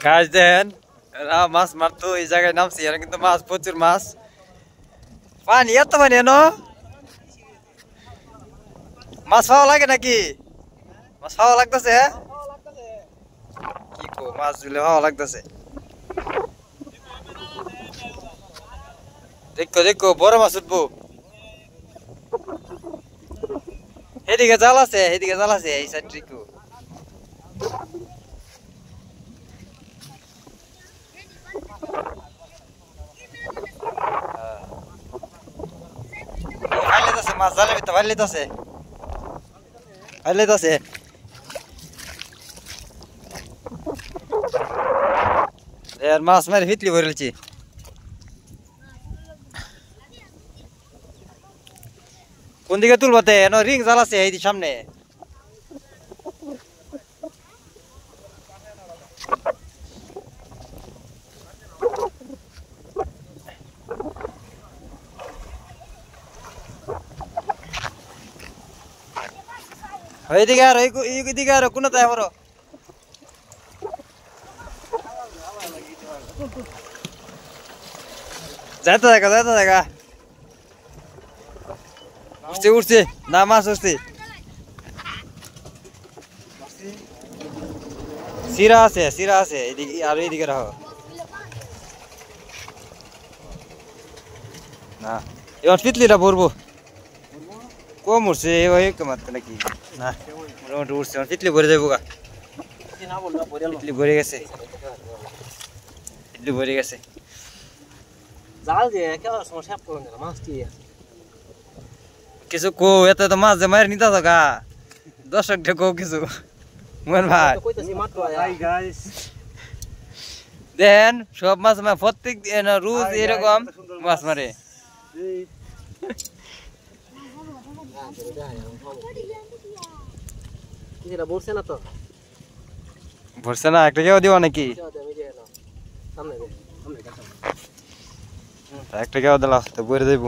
কাজ দেন মাছ মারতো এই জায়গায় নামছি আর কিন্তু মাছ প্রচুর মাছ পানি এত পানি এনো মাছ খাওয়া লাগে নাকি মাছ খাওয়া লাগতেছে কি কো মাছ দিলে খাওয়া লাগতেছে দেখো দেখো বড় মাছ উঠবো এদিকে জাল আছে এই সাইড দেখো মাছ জালের ভিতরে ভাইলেতাছে এর মাছ মারি ফিতলি ভরেছি কোন দিকে তুলবতে রিং জাল আছে এই সামনে এইদিকে আর কোনটা আবার যাইতে দেখা উঠছে না মাছ উঠছে সিরা আছে এদিকে আর এইদিকে রাখো না এবার ফিতলিটা ভরবো কম উঠছে এবার মারতে নাকি না মোটামুটি উঠছে ফিতলি ভরে যাবো গা ফিতলি ভরে গেছে জাল দিয়ে কেউ সমস্যা করুন না মাছ কি কিছু কো এত তো মাছ যে মারি নিতে গা দর্শক কো কিছু মোহন ভাই দেন সব মাছ প্রত্যেক রোজ এরকম মাছ মারে ভরছে না একটা কেউ দিবা নাকি একটা কেউ দিলা তো বইরে যাইব